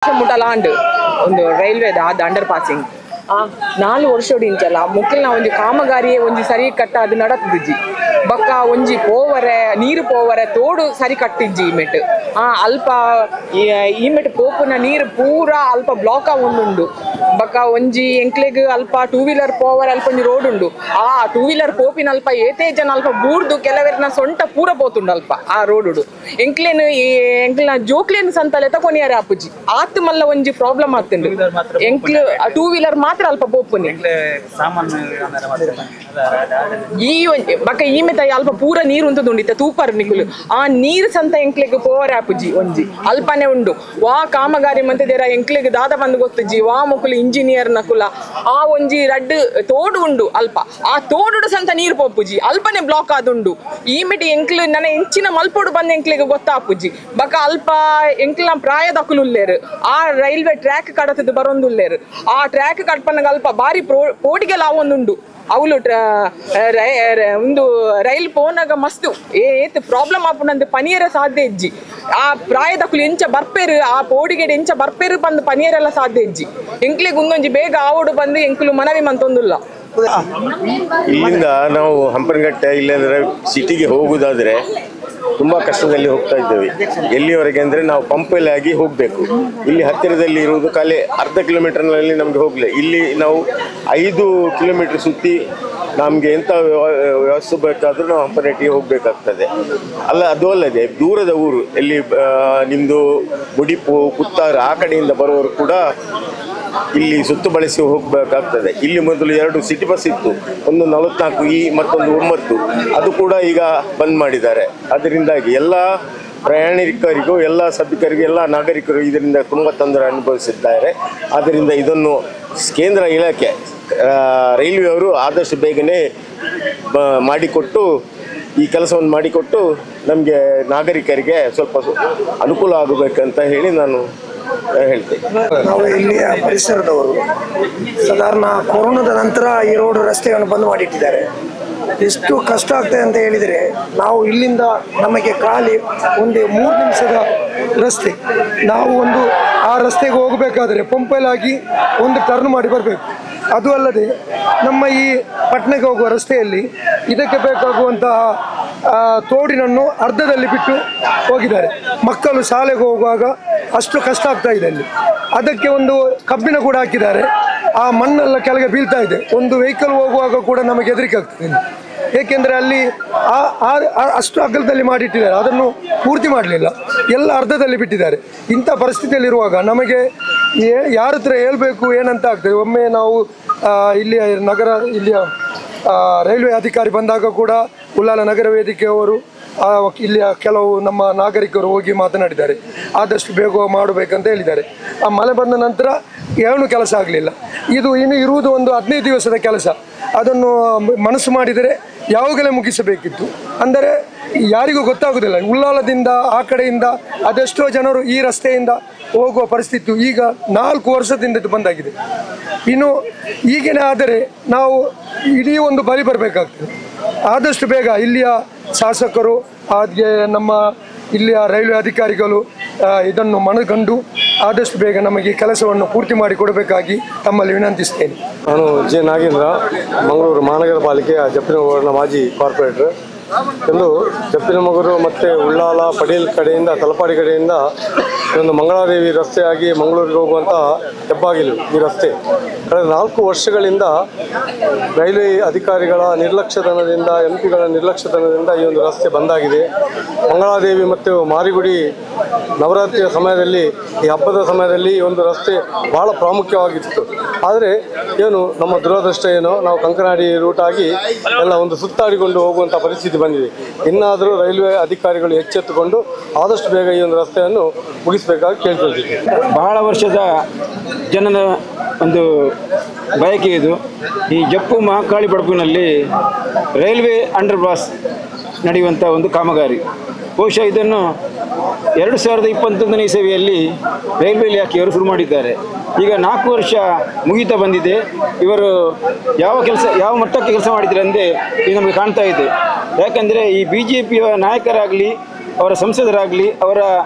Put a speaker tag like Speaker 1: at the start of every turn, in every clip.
Speaker 1: ಮುಟಲಾಂಡ್ ಒಂದು ರೈಲ್ವೆದ ಆದ under passing 4 ವರ್ಷದಿಂಚಲ್ಲ ಮುಕ್ಕಿಲ್ನ ಒಂಜಿ ಕಾಮಗಾರಿಯೇ ಒಂಜಿ ಸರಿ ಕಟ್ಟ ಅದು ನಡತುಜಿ ಬಕ್ಕ ಒಂಜಿ ಪೋವರೆ ನೀರು ಪೋವರೆ ತೋಡು ಸರಿ ಕಟ್ಟಿಜ್ಜಿ ಈಮೆಟ್ ಅಲ್ಪ ಈಮೆಟ್ ಪೋಪುನ ನೀರು ಪೂರ ಅಲ್ಪ ಬ್ಲಾಕ್ ಆವೊಂದುಂಡು ಬಕ್ಕ ಒಂಜಿ ಎಂಕ್ಲೆಗ್ ಅಲ್ಪ 2 ವೀಲರ್ ಪೋವರೆ ಅಲ್ಪ ಒಂಜಿ ರೋಡ್ ಉಂಡು 2 ವೀಲರ್ ಪೋಪಿನ ಅಲ್ಪ ಏತೇ ಜನ ಅಲ್ಪ ಬೂರ್ದು ಕೆಲವೆರ್ನ ಸೊಂಟ ಪೂರ ಪೋತುಂಡು ಅಲ್ಪ ಆ ರೋಡ್ ಎಂಕ್ಲೆನ್ ಎಂಕ್ಲೆನ ಜೋಕ್ಲೆನ್ ಸಂತಲೆ ತಕೊನಿಯಾರೆ ಆಪುಜಿ ಆತ್ ಮಲ್ಲ ಒಂಜಿ ಪ್ರಾಬ್ಲಮ್ ಆತುಂಡು ಎಂಕ್ಲು 2 ವೀಲರ್ ಮಾತ್ರ ಅಲ್ಪ ಪೋಪುನಿ ಈ ಬಕ್ಕ ಈಮೆತ ಅಲ್ಪ ಪೂರ ನೀರು ಉಂತದುಂಡಿತ್ತ ತೂಪರ್ ನಿಕುಲು ಆ ನೀರು ಸಂತ ಎಂಕ್ಲೆಗ್ ಪೋವರೆ ಆಪುಜಿ ಒಂಜಿ ಅಲ್ಪನೆ ಉಂಡು ವಾ ಕಾಮಗಾರಿ ಮಂತದೇರ ಎಂಕ್ಲೆಗ್ ದಾದ ಬಂದು ಗೊತ್ತುಜಿ ವಾ ಮುಕುಲು ಇಂಜಿನಿಯರ್ ನಕುಲ ಆ ಒಂಜಿ ರಡ್ಡು ತೋಡು ಉಂಡು ಅಲ್ಪ ಆ ತೋಡು ಸಂತ ನೀರು ಪೋಪುಜಿ ಅಲ್ಪನೆ ಬ್ಲಾಕ್ ಆದುಂಡು ಈಮೆಟಿ ಎಂಕ್ಲು ನನ್ನ ಎಂಚಿನ ಮಲ್ಪೋಡು ಬಂದ ಎಂಕ್ಲೆಗ್ ಗೊತ್ತಾಪುಜಿ ಬಕ್ಕ ಅಲ್ಪ ಎಂಕ್ಲ ಪ್ರಾಯದ ಅಕುಲುಲ್ಲೇರು ಆ ರೈಲ್ವೆ ಟ್ರ್ಯಾಕ್ ಕಡತದ್ದು ಬರೊಂದುಲ್ಲೇರು ಆ ಟ್ರ್ಯಾಕ್ ಕಟ್ಪನಗ ಅಲ್ಪ ಬಾರಿ ಪೋಟಿಗೆಲ್ಲ ಅವೊಂದುಂಡು ಅವಳು ಒಂದು ರೈಲ್ ಪೋನಾಗ ಮಸ್ತ್ ಏತ್ ಪ್ರಾಬ್ಲಮ್ ಆಪುಂಡು ಪನಿಯರ ಸಾಧ್ಯ ಇಜ್ಜಿ ಆ ಪ್ರಾಯದಕ್ಕಲು ಎಂಚ ಬರ್ಪೇರು ಆ ಪೋಡಿಗೆಡೆ ಎಂಚ ಬರ್ಪೇರು ಬಂದು ಪನಿಯರೆಲ್ಲ ಸಾಧ್ಯ ಇಜ್ಜಿ ಎಂಕ್ಲಿಗೆ ಒಂದೊಂಜಿ ಬೇಗ ಆವಡು ಬಂದು ಎಂಕ್ಲು ಮನವಿ ಮಂತೊಂದುಲ್ಲ
Speaker 2: ಇಲ್ಲಿಂದ ನಾವು ಹಂಪನಘಟ್ಟ ಇಲ್ಲಾಂದ್ರೆ ಸಿಟಿಗೆ ಹೋಗುವುದಾದ್ರೆ ತುಂಬ ಕಷ್ಟದಲ್ಲಿ ಹೋಗ್ತಾ ಇದ್ದೇವೆ. ಎಲ್ಲಿವರೆಗೆ ಅಂದರೆ ನಾವು ಪಂಪಲ್ಲಿ ಆಗಿ ಹೋಗಬೇಕು. ಇಲ್ಲಿ ಹತ್ತಿರದಲ್ಲಿ ಇರುವುದು ಖಾಲಿ ಅರ್ಧ ಕಿಲೋಮೀಟರ್ನಲ್ಲಿ ನಮಗೆ ಹೋಗಲಿ. ಇಲ್ಲಿ ನಾವು 5 ಕಿಲೋಮೀಟರ್ ಸುತ್ತಿ ನಮಗೆ ಎಂಥ ವ್ಯವಸ್ಥೆ ಬೇಕಾದರೂ ನಾವು ಹಂಪನಘಟ್ಟಿಗೆ ಹೋಗಬೇಕಾಗ್ತದೆ. ಅದು ಅಲ್ಲದೆ ದೂರದ ಊರು ಎಲ್ಲಿ ನಿಮ್ಮದು ಮುಡಿಪು ಪುತ್ತಾರ ಆ ಕಡೆಯಿಂದ ಬರುವವರು ಕೂಡ ಇಲ್ಲಿ ಸುತ್ತು ಬಳಸಿ ಹೋಗಬೇಕಾಗ್ತದೆ. ಇಲ್ಲಿ ಮೊದಲು 2 ಸಿಟಿ ಬಸ್ ಇತ್ತು, ಒಂದು 44 ಮತ್ತೊಂದು 9. ಅದು ಕೂಡ ಈಗ ಬಂದ್ ಮಾಡಿದ್ದಾರೆ. ಅದರಿಂದಾಗಿ ಎಲ್ಲ ಪ್ರಯಾಣಿಕರಿಗೂ ಎಲ್ಲ ಸಭಿಕರಿಗೂ ಎಲ್ಲ ನಾಗರಿಕರು ಇದರಿಂದ ತುಂಬ ತೊಂದರೆ ಅನುಭವಿಸಿದ್ದಾರೆ. ಆದ್ದರಿಂದ ಇದನ್ನು ಕೇಂದ್ರ ಇಲಾಖೆ ರೈಲ್ವೆಯವರು ಆದಷ್ಟು ಬೇಗನೆ ಮಾಡಿಕೊಟ್ಟು ಈ ಕೆಲಸವನ್ನು ಮಾಡಿಕೊಟ್ಟು ನಮಗೆ ನಾಗರಿಕರಿಗೆ ಸ್ವಲ್ಪ ಅನುಕೂಲ ಆಗಬೇಕಂತ ಹೇಳಿ ನಾನು ಹೇಳ್ತೇನೆ.
Speaker 3: ನಾವು ಇಲ್ಲಿಯ ಪರಿಸರದವರು ಸಾಧಾರಣ ಕೊರೋನಾದ ನಂತರ ಈ ರೋಡ್ ರಸ್ತೆಯನ್ನು ಬಂದ್ ಮಾಡಿಟ್ಟಿದ್ದಾರೆ. ಎಷ್ಟು ಕಷ್ಟ ಆಗ್ತದೆ ಅಂತ ಹೇಳಿದರೆ, ನಾವು ಇಲ್ಲಿಂದ ನಮಗೆ ಖಾಲಿ ಒಂದು 3 ನಿಮಿಷದ ರಸ್ತೆ. ನಾವು ಆ ರಸ್ತೆಗೆ ಹೋಗಬೇಕಾದ್ರೆ ಪಂಪಲ್ಲಾಗಿ ಒಂದು ಟರ್ನ್ ಮಾಡಿ ಬರಬೇಕು. ಅದು ಅಲ್ಲದೆ ನಮ್ಮ ಈ ಪಟ್ಟಣಕ್ಕೆ ಹೋಗುವ ರಸ್ತೆಯಲ್ಲಿ ಇದಕ್ಕೆ ಬೇಕಾಗುವಂತಹ ತೋಡಿನನ್ನು ಅರ್ಧದಲ್ಲಿ ಬಿಟ್ಟು ಹೋಗಿದ್ದಾರೆ. ಮಕ್ಕಳು ಶಾಲೆಗೆ ಹೋಗುವಾಗ ಅಷ್ಟು ಕಷ್ಟ ಆಗ್ತಾ ಇದೆ ಅಲ್ಲಿ. ಅದಕ್ಕೆ ಒಂದು ಕಬ್ಬಿಣ ಕೂಡ ಹಾಕಿದ್ದಾರೆ. ಆ ಮಣ್ಣೆಲ್ಲ ಕೆಳಗೆ ಬೀಳ್ತಾ ಇದೆ. ಒಂದು ವೆಹಿಕಲ್ ಹೋಗುವಾಗ ಕೂಡ ನಮಗೆ ಹೆದರಿಕೆ ಆಗ್ತದೆ, ಏಕೆಂದರೆ ಅಲ್ಲಿ ಅಷ್ಟು ಅಗಲದಲ್ಲಿ ಮಾಡಿಟ್ಟಿದ್ದಾರೆ. ಅದನ್ನು ಪೂರ್ತಿ ಮಾಡಲಿಲ್ಲ, ಎಲ್ಲ ಅರ್ಧದಲ್ಲಿ ಬಿಟ್ಟಿದ್ದಾರೆ. ಇಂಥ ಪರಿಸ್ಥಿತಿಯಲ್ಲಿರುವಾಗ ನಮಗೆ ಯಾರ ಹತ್ರ ಹೇಳ್ಬೇಕು ಏನಂತ ಆಗ್ತದೆ. ಒಮ್ಮೆ ನಾವು ಇಲ್ಲಿಯ ರೈಲ್ವೆ ಅಧಿಕಾರಿ ಬಂದಾಗ ಕೂಡ ಉಳ್ಳಾಲ ನಗರ ವೇದಿಕೆಯವರು ಇಲ್ಲಿಯ ಕೆಲವು ನಮ್ಮ ನಾಗರಿಕರು ಹೋಗಿ ಮಾತನಾಡಿದ್ದಾರೆ. ಆದಷ್ಟು ಬೇಗ ಮಾಡಬೇಕಂತ ಹೇಳಿದ್ದಾರೆ. ಆ ಮಳೆ ಬಂದ ನಂತರ ಏನೂ ಕೆಲಸ ಆಗಲಿಲ್ಲ. ಇನ್ನು ಇರುವುದು ಒಂದು 15 ದಿವಸದ ಕೆಲಸ. ಅದನ್ನು ಮನಸ್ಸು ಮಾಡಿದರೆ ಯಾವಾಗಲೇ ಮುಗಿಸಬೇಕಿತ್ತು. ಅಂದರೆ ಯಾರಿಗೂ ಗೊತ್ತಾಗೋದಿಲ್ಲ. ಉಳ್ಳಾಲದಿಂದ ಆ ಕಡೆಯಿಂದ ಅದೆಷ್ಟೋ ಜನರು ಈ ರಸ್ತೆಯಿಂದ ಹೋಗುವ ಪರಿಸ್ಥಿತಿ ಈಗ 4 ವರ್ಷದಿಂದ ಇದು ಬಂದಾಗಿದೆ. ಇನ್ನು ಈಗಿನ ಆದರೆ ನಾವು ಇಡೀ ಒಂದು ಬಲಿ ಬರಬೇಕಾಗ್ತದೆ. ಆದಷ್ಟು ಬೇಗ ಇಲ್ಲಿಯ ಶಾಸಕರು ಹಾಗೆ ನಮ್ಮ ಇಲ್ಲಿಯ ರೈಲ್ವೆ ಅಧಿಕಾರಿಗಳು ಇದನ್ನು ಮನಗಂಡು ಆದಷ್ಟು ಬೇಗ ನಮಗೆ ಕೆಲಸವನ್ನು ಪೂರ್ತಿ ಮಾಡಿಕೊಡಬೇಕಾಗಿ ತಮ್ಮಲ್ಲಿ ವಿನಂತಿಸ್ತೇನೆ.
Speaker 4: ನಾನು ಜೆ ನಾಗೇಂದ್ರ, ಮಂಗಳೂರು ಮಹಾನಗರ ಪಾಲಿಕೆಯ ಜಪ್ಪಿನಮೊಗರಿನ ಮಾಜಿ ಕಾರ್ಪೊರೇಟರ್. ಎಂದು ಜಪ್ಪಿನಮೊಗರು ಮತ್ತು ಉಳ್ಳಾಲ ಪಡೇಲ್ ಕಡೆಯಿಂದ ತಲಪಾಡಿ ಕಡೆಯಿಂದ ಒಂದು ಮಂಗಳಾದೇವಿ ರಸ್ತೆಯಾಗಿ ಮಂಗಳೂರಿಗೆ ಹೋಗುವಂಥ ಹೆಬ್ಬಾಗಿಲು ಈ ರಸ್ತೆ ಕಳೆದ 4 ವರ್ಷಗಳಿಂದ ರೈಲ್ವೆ ಅಧಿಕಾರಿಗಳ ನಿರ್ಲಕ್ಷ್ಯತನದಿಂದ ಎಂಪಿಗಳ ನಿರ್ಲಕ್ಷ್ಯತನದಿಂದ ಈ ಒಂದು ರಸ್ತೆ ಬಂದಾಗಿದೆ. ಮಂಗಳಾದೇವಿ ಮತ್ತು ಮಾರಿಗುಡಿ ನವರಾತ್ರಿಯ ಸಮಯದಲ್ಲಿ ಈ ಹಬ್ಬದ ಸಮಯದಲ್ಲಿ ಈ ಒಂದು ರಸ್ತೆ ಬಹಳ ಪ್ರಾಮುಖ್ಯವಾಗಿತ್ತು. ಆದರೆ ಏನು ನಮ್ಮ ದುರದೃಷ್ಟ ಏನೋ ನಾವು ಕಂಕನಾಡಿ ರೂಟ್ ಆಗಿ ಎಲ್ಲ ಒಂದು ಸುತ್ತಾಡಿಕೊಂಡು ಹೋಗುವಂಥ ಪರಿಸ್ಥಿತಿ ಬಂದಿದೆ. ಇನ್ನಾದರೂ ರೈಲ್ವೆ ಅಧಿಕಾರಿಗಳು ಎಚ್ಚೆತ್ತುಕೊಂಡು ಆದಷ್ಟು ಬೇಗ ಈ ಒಂದು ರಸ್ತೆಯನ್ನು ಮುಗಿಸಬೇಕಾಗಿ ಕೇಳ್ಕೊಳ್ತೀವಿ.
Speaker 5: ಬಹಳ ವರ್ಷದ ಜನನ ಒಂದು ಬಯಕೆ ಇದು. ಈ ಜಪ್ಪು ಮಹಾಕಾಳಿ ಬಡಪಿನಲ್ಲಿ ರೈಲ್ವೆ ಅಂಡರ್ ಪಾಸ್ ನಡೆಯುವಂಥ ಒಂದು ಕಾಮಗಾರಿ. ಬಹುಶಃ ಇದನ್ನು 2021ನೇ ಇಸವಿಯಲ್ಲಿ ರೈಲ್ವೆ ಇಲಾಖೆಯವರು ಶುರು ಮಾಡಿದ್ದಾರೆ. ಈಗ 4 ವರ್ಷ ಮುಗಿತಾ ಬಂದಿದೆ. ಇವರು ಯಾವ ಮಟ್ಟಕ್ಕೆ ಕೆಲಸ ಮಾಡಿದ್ದಾರೆ ಅಂದರೆ ಇದು ನಮಗೆ ಕಾಣ್ತಾ ಇದೆ. ಯಾಕಂದರೆ ಈ BJPಯ ನಾಯಕರಾಗಲಿ ಅವರ ಸಂಸದರಾಗಲಿ ಅವರ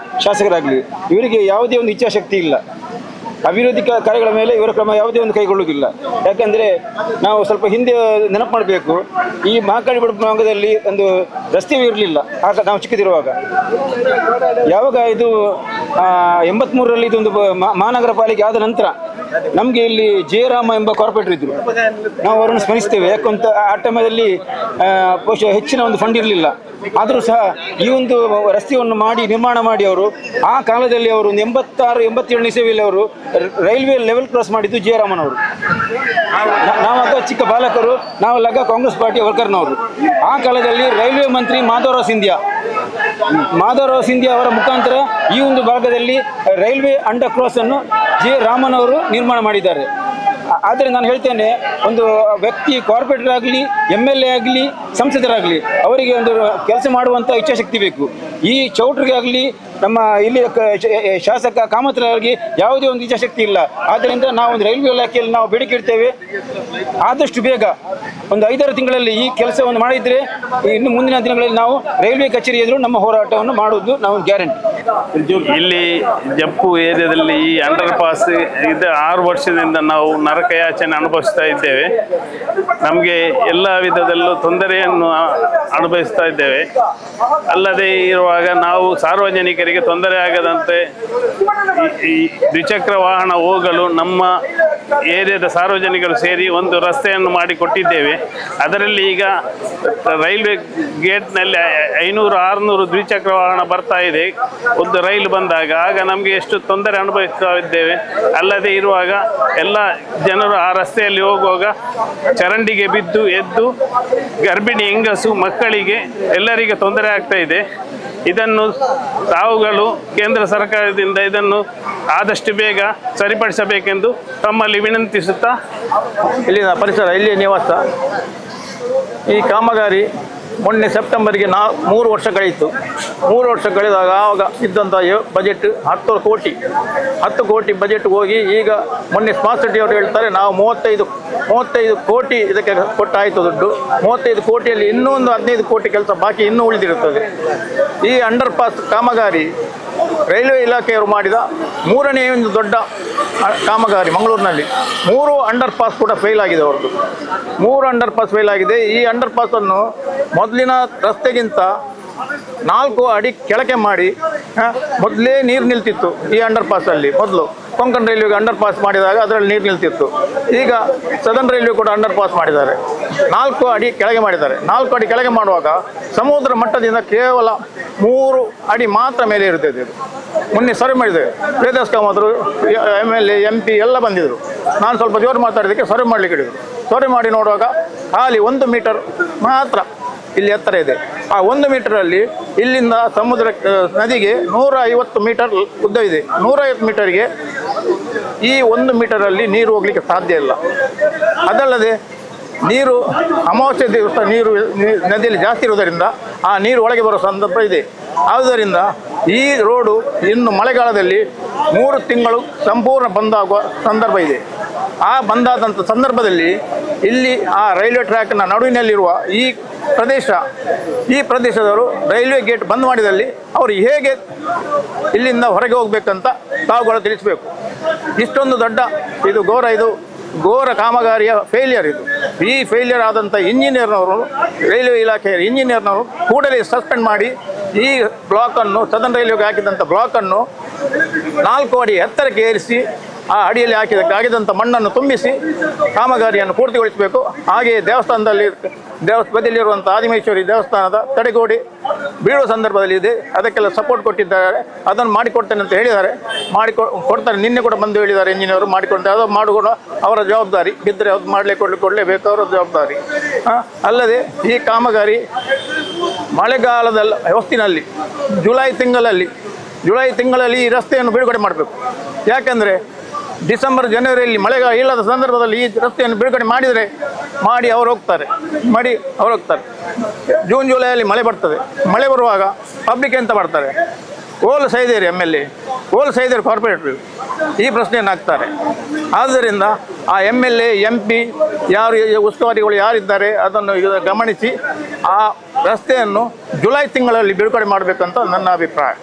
Speaker 5: ಶಾಸಕರಾಗಲಿ ಇವರಿಗೆ ಯಾವುದೇ ಒಂದು ಇಚ್ಛಾಶಕ್ತಿ ಇಲ್ಲ. ಅಭಿವೃದ್ಧಿ ಕಾರ್ಯಗಳ ಮೇಲೆ ಇವರ ಕ್ರಮ ಯಾವುದೇ ಒಂದು ಕೈಗೊಳ್ಳುವುದಿಲ್ಲ. ಯಾಕಂದರೆ ನಾವು ಸ್ವಲ್ಪ ಹಿಂದೆ ನೆನಪು ಮಾಡಬೇಕು, ಈ ಮಹಾಕಾಳಿ ಬಡಪು ಭಾಗದಲ್ಲಿ ಒಂದು ರಸ್ತೆಯೂ ಇರಲಿಲ್ಲ ಆಗ ನಾವು ಚಿಕ್ಕದಿರುವಾಗ. ಯಾವಾಗ ಇದು 83ರಲ್ಲಿ ಇದೊಂದು ಮಹಾನಗರ ಪಾಲಿಕೆ ಆದ ನಂತರ ನಮಗೆ ಇಲ್ಲಿ ಜಯರಾಮ ಎಂಬ ಕಾರ್ಪೊರೇಟರ್ ಇದ್ದರು. ನಾವು ಅವರನ್ನು ಸ್ಮರಿಸ್ತೇವೆ. ಯಾಕಂತ ಆ ಟೈಮಲ್ಲಿ ಬಹುಶಃ ಹೆಚ್ಚಿನ ಒಂದು ಫಂಡ್ ಇರಲಿಲ್ಲ. ಆದರೂ ಸಹ ಈ ಒಂದು ರಸ್ತೆಯನ್ನು ನಿರ್ಮಾಣ ಮಾಡಿ ಅವರು ಆ ಕಾಲದಲ್ಲಿ ಅವರು 86-87 ಇಸವಿಯಲ್ಲಿ ಅವರು ರೈಲ್ವೆ ಲೆವೆಲ್ ಕ್ರಾಸ್ ಮಾಡಿದ್ದು ಜಯರಾಮನವರು. ನಾವಾಗ ಚಿಕ್ಕ ಬಾಲಕರು, ನಾವೆಲ್ಲ ಕಾಂಗ್ರೆಸ್ ಪಾರ್ಟಿಯ ವರ್ಕರ್ನವರು. ಆ ಕಾಲದಲ್ಲಿ ರೈಲ್ವೆ ಮಂತ್ರಿ ಮಾಧವರಾವ್ ಸಿಂಧಿಯಾ ಅವರ ಮುಖಾಂತರ ಈ ಒಂದು ಭಾಗದಲ್ಲಿ ರೈಲ್ವೆ ಅಂಡರ್ ಕ್ರಾಸ್ ಅನ್ನು ಜಯರಾಮನವರು ನಿರ್ಮಾಣ ಮಾಡಿದ್ದಾರೆ. ಆದರೆ ನಾನು ಹೇಳ್ತೇನೆ, ಒಂದು ವ್ಯಕ್ತಿ ಕಾರ್ಪೊರೇಟರ್ ಆಗಲಿ, MLA ಆಗಲಿ, ಸಂಸದರಾಗಲಿ, ಅವರಿಗೆ ಒಂದು ಕೆಲಸ ಮಾಡುವಂಥ ಇಚ್ಛಾಶಕ್ತಿ ಬೇಕು. ಈ ಚೌಟ್ರಿಗೆ ಆಗಲಿ, ನಮ್ಮ ಇಲ್ಲಿ ಶಾಸಕ ಕಾಮತ್ರಿಗೆ ಯಾವುದೇ ಒಂದು ಇಚ್ಛಾಶಕ್ತಿ ಇಲ್ಲ. ಆದ್ದರಿಂದ ನಾವು ಒಂದು ರೈಲ್ವೆ ಇಲಾಖೆಯಲ್ಲಿ ನಾವು ಬೇಡಿಕೆ ಇಡ್ತೇವೆ, ಆದಷ್ಟು ಬೇಗ ಒಂದು 5-6 ತಿಂಗಳಲ್ಲಿ ಈ ಕೆಲಸವನ್ನು ಮಾಡಿದರೆ ಇನ್ನು ಮುಂದಿನ ದಿನಗಳಲ್ಲಿ ನಾವು ರೈಲ್ವೆ ಕಚೇರಿ ಎದುರು ನಮ್ಮ ಹೋರಾಟವನ್ನು ಮಾಡುವುದು ನಾವು ಗ್ಯಾರಂಟಿ.
Speaker 6: ಇಲ್ಲಿ ಜಪ್ಪು ಏರಿಯಾದಲ್ಲಿ ಈ ಅಂಡರ್ ಪಾಸ್ ಇದು 6 ವರ್ಷದಿಂದ ನಾವು ನರಕಯಾಚನೆ ಅನುಭವಿಸ್ತಾ ಇದ್ದೇವೆ. ನಮಗೆ ಎಲ್ಲ ವಿಧದಲ್ಲೂ ತೊಂದರೆಯನ್ನು ಅನುಭವಿಸ್ತಾ ಇದ್ದೇವೆ. ಅಲ್ಲದೆ ಇರುವಾಗ ನಾವು ಸಾರ್ವಜನಿಕರಿಗೆ ತೊಂದರೆ ಆಗದಂತೆ ಈ ದ್ವಿಚಕ್ರ ವಾಹನ ಹೋಗಲು ನಮ್ಮ ಏರಿಯಾದ ಸಾರ್ವಜನಿಕರು ಸೇರಿ ಒಂದು ರಸ್ತೆಯನ್ನು ಮಾಡಿಕೊಟ್ಟಿದ್ದೇವೆ. ಅದರಲ್ಲಿ ಈಗ ರೈಲ್ವೆ ಗೇಟ್ನಲ್ಲಿ 500-600 ದ್ವಿಚಕ್ರ ವಾಹನ ಬರ್ತಾ ಇದೆ ಒಂದು ರೈಲು ಬಂದಾಗ. ಆಗ ನಮಗೆ ಎಷ್ಟು ತೊಂದರೆ ಅನುಭವಿಸ್ತಾ ಇದ್ದೇವೆ. ಅಲ್ಲದೆ ಇರುವಾಗ ಎಲ್ಲ ಜನರು ಆ ರಸ್ತೆಯಲ್ಲಿ ಹೋಗುವಾಗ ಚರಂಡಿಗೆ ಬಿದ್ದು ಎದ್ದು ಗರ್ಭಿಣಿ ಹೆಂಗಸು ಮಕ್ಕಳಿಗೆ ಎಲ್ಲರಿಗೆ ತೊಂದರೆ ಆಗ್ತಾ ಇದೆ. ಇದನ್ನು ತಾವುಗಳು ಕೇಂದ್ರ ಸರ್ಕಾರದಿಂದ ಇದನ್ನು ಆದಷ್ಟು ಬೇಗ ಸರಿಪಡಿಸಬೇಕೆಂದು ತಮ್ಮಲ್ಲಿ ವಿನಂತಿಸುತ್ತಾ,
Speaker 7: ಇಲ್ಲಿನ ಪರಿಸರ, ಇಲ್ಲಿಯ ನಿವಾಸ, ಈ ಕಾಮಗಾರಿ ಮೊನ್ನೆ ಸೆಪ್ಟೆಂಬರ್ಗೆ 3 ವರ್ಷ ಕಳೆಯಿತು. 3 ವರ್ಷ ಕಳೆದಾಗ ಆವಾಗ ಇದ್ದಂಥ ಬಜೆಟ್ 10 ಕೋಟಿ ಬಜೆಟ್ ಹೋಗಿ ಈಗ ಮೊನ್ನೆ ಸ್ಮಾರ್ಟ್ ಸಿಟಿ ಅವರು ಹೇಳ್ತಾರೆ ನಾವು 35 ಕೋಟಿ ಇದಕ್ಕೆ ಕೊಟ್ಟಾಯಿತು ದುಡ್ಡು. 35 ಕೋಟಿಯಲ್ಲಿ ಇನ್ನೂ ಒಂದು 15 ಕೋಟಿ ಕೆಲಸ ಬಾಕಿ ಇನ್ನೂ ಉಳಿದಿರುತ್ತದೆ. ಈ ಅಂಡರ್ ಪಾಸ್ ಕಾಮಗಾರಿ ರೈಲ್ವೆ ಇಲಾಖೆಯವರು ಮಾಡಿದ 3ನೇ ಒಂದು ದೊಡ್ಡ ಕಾಮಗಾರಿ ಮಂಗಳೂರಿನಲ್ಲಿ. 3 ಅಂಡರ್ ಪಾಸ್ ಕೂಡ ಫೇಲ್ ಆಗಿದೆ ಅವ್ರದ್ದು. 3 ಅಂಡರ್ ಪಾಸ್ ಫೇಲ್ ಆಗಿದೆ. ಈ ಅಂಡರ್ ಪಾಸನ್ನು ಮೊದಲಿನ ರಸ್ತೆಗಿಂತ 4 ಅಡಿ ಕೆಳಗೆ ಮಾಡಿ, ಮೊದಲೇ ನೀರು ನಿಲ್ತಿತ್ತು ಈ ಅಂಡರ್ ಪಾಸಲ್ಲಿ. ಮೊದಲು ಕೊಂಕಣ ರೈಲ್ವೆಗೆ ಅಂಡರ್ ಪಾಸ್ ಮಾಡಿದಾಗ ಅದರಲ್ಲಿ ನೀರು ನಿಲ್ತಿತ್ತು. ಈಗ ಸದರ್ನ್ ರೈಲ್ವೆ ಕೂಡ ಅಂಡರ್ ಪಾಸ್ ಮಾಡಿದ್ದಾರೆ. 4 ಅಡಿ ಕೆಳಗೆ ಮಾಡಿದ್ದಾರೆ. 4 ಅಡಿ ಕೆಳಗೆ ಮಾಡುವಾಗ ಸಮುದ್ರ ಮಟ್ಟದಿಂದ ಕೇವಲ 3 ಅಡಿ ಮಾತ್ರ ಮೇಲೆ ಇರ್ತದೆ. ಇದು ಮೊನ್ನೆ ಸರ್ವೆ ಮಾಡಿದ್ದೇವೆ. ವೇದಾಸ್ ಕಾಮತ್ರು, MLA, MP ಎಲ್ಲ ಬಂದಿದ್ದರು. ನಾನು ಸ್ವಲ್ಪ ಜೋರು ಮಾತಾಡಿದ್ದಕ್ಕೆ ಸರ್ವೆ ಮಾಡಲಿಕ್ಕೆ ಹಿಡಿದರು. ಸರ್ವೆ ಮಾಡಿ ನೋಡುವಾಗ ಖಾಲಿ 1 ಮೀಟರ್ ಮಾತ್ರ ಇಲ್ಲಿ ಎತ್ತರ ಇದೆ. ಆ 1 ಮೀಟರಲ್ಲಿ ಇಲ್ಲಿಂದ ಸಮುದ್ರ ನದಿಗೆ 150 ಮೀಟರ್ ಉದ್ದ ಇದೆ. 150 ಮೀಟರ್ಗೆ ಈ 1 ಮೀಟರಲ್ಲಿ ನೀರು ಹೋಗಲಿಕ್ಕೆ ಸಾಧ್ಯ ಇಲ್ಲ. ಅದಲ್ಲದೆ ನೀರು ಅಮಾವಾಸ್ಯೆ ದಿವಸ ನೀರು ನದಿಯಲ್ಲಿ ಜಾಸ್ತಿ ಇರುವುದರಿಂದ ಆ ನೀರು ಒಳಗೆ ಬರೋ ಸಂದರ್ಭ ಇದೆ. ಆದ್ದರಿಂದ ಈ ರೋಡು ಇನ್ನು ಮಳೆಗಾಲದಲ್ಲಿ 3 ತಿಂಗಳು ಸಂಪೂರ್ಣ ಬಂದಾಗುವ ಸಂದರ್ಭ ಇದೆ. ಆ ಬಂದಾದಂಥ ಸಂದರ್ಭದಲ್ಲಿ ಇಲ್ಲಿ ಆ ರೈಲ್ವೆ ಟ್ರ್ಯಾಕ್ನ ನಡುವಿನಲ್ಲಿರುವ ಈ ಪ್ರದೇಶದವರು ರೈಲ್ವೆ ಗೇಟ್ ಬಂದ್ ಮಾಡಿದಲ್ಲಿ ಅವರು ಹೇಗೆ ಇಲ್ಲಿಂದ ಹೊರಗೆ ಹೋಗಬೇಕಂತ ತಾವುಗಳು ತಿಳಿಸಬೇಕು. ಇಷ್ಟೊಂದು ದೊಡ್ಡ ಇದು ಘೋರ ಕಾಮಗಾರಿಯ ಫೇಲಿಯರ್ ಇದು. ಈ ಫೇಲಿಯರ್ ಆದಂಥ ಇಂಜಿನಿಯರ್ನವರು, ರೈಲ್ವೆ ಇಲಾಖೆಯ ಇಂಜಿನಿಯರ್ನವರು ಕೂಡಲೇ ಸಸ್ಪೆಂಡ್ ಮಾಡಿ ಈ ಬ್ಲಾಕನ್ನು, ಸದರ್ನ್ ರೈಲ್ವೆಗೆ ಹಾಕಿದಂಥ ಬ್ಲಾಕನ್ನು 4 ಅಡಿ ಎತ್ತರಕ್ಕೆ ಏರಿಸಿ ಆ ಅಡಿಯಲ್ಲಿ ಹಾಕಿದಂಥ ಮಣ್ಣನ್ನು ತುಂಬಿಸಿ ಕಾಮಗಾರಿಯನ್ನು ಪೂರ್ತಿಗೊಳಿಸಬೇಕು. ಹಾಗೆಯೇ ದೇವಸ್ಥಾನದಲ್ಲಿ ಬದಿಯಲ್ಲಿರುವಂಥ ಆದಿಮೇಶ್ವರಿ ದೇವಸ್ಥಾನದ ತಡೆಗೋಡೆ ಬೀಳುವ ಸಂದರ್ಭದಲ್ಲಿ ಇದೆ. ಅದಕ್ಕೆಲ್ಲ ಸಪೋರ್ಟ್ ಕೊಟ್ಟಿದ್ದಾರೆ. ಅದನ್ನು ಮಾಡಿಕೊಡ್ತೇನೆ ಅಂತ ಹೇಳಿದ್ದಾರೆ. ಕೊಡ್ತಾರೆ. ನಿನ್ನೆ ಕೂಡ ಬಂದು ಹೇಳಿದ್ದಾರೆ ಇಂಜಿನಿಯರು ಮಾಡಿಕೊಡ್ತಾರೆ. ಅದು ಮಾಡಿಕೊಂಡು ಅವರ ಜವಾಬ್ದಾರಿ. ಬಿದ್ದರೆ ಅದು ಕೊಡಲೇಬೇಕು, ಅವರ ಜವಾಬ್ದಾರಿ. ಅಲ್ಲದೆ ಈ ಕಾಮಗಾರಿ ಮಳೆಗಾಲದ ಹೊಸ್ತಿನಲ್ಲಿ ಜುಲೈ ತಿಂಗಳಲ್ಲಿ ಈ ರಸ್ತೆಯನ್ನು ಬಿಡುಗಡೆ ಮಾಡಬೇಕು. ಯಾಕೆಂದರೆ ಡಿಸೆಂಬರ್ ಜನವರಿಯಲ್ಲಿ ಮಳೆಗಾಲ ಇಲ್ಲದ ಸಂದರ್ಭದಲ್ಲಿ ಈ ರಸ್ತೆಯನ್ನು ಬಿಡುಗಡೆ ಮಾಡಿ ಅವರು ಹೋಗ್ತಾರೆ. ಜೂನ್ ಜುಲೈಯಲ್ಲಿ ಮಳೆ ಬರ್ತದೆ. ಮಳೆ ಬರುವಾಗ ಪಬ್ಲಿಕ್ ಎಂತ ಮಾಡ್ತಾರೆ? ಓಲ್ ಸೈದೇರಿ MLA, ಓಲ್ ಸೈದೇರಿ ಕಾರ್ಪೊರೇಟರ್ ಈ ಪ್ರಶ್ನೆಯನ್ನು ಹಾಕ್ತಾರೆ. ಆದ್ದರಿಂದ ಆ MLA, MP ಯಾರು ಉಸ್ತುವಾರಿಗಳು ಯಾರಿದ್ದಾರೆ ಅದನ್ನು ಗಮನಿಸಿ ಆ ರಸ್ತೆಯನ್ನು ಜುಲೈ ತಿಂಗಳಲ್ಲಿ ಬಿಡುಗಡೆ ಮಾಡಬೇಕಂತ ನನ್ನ ಅಭಿಪ್ರಾಯ.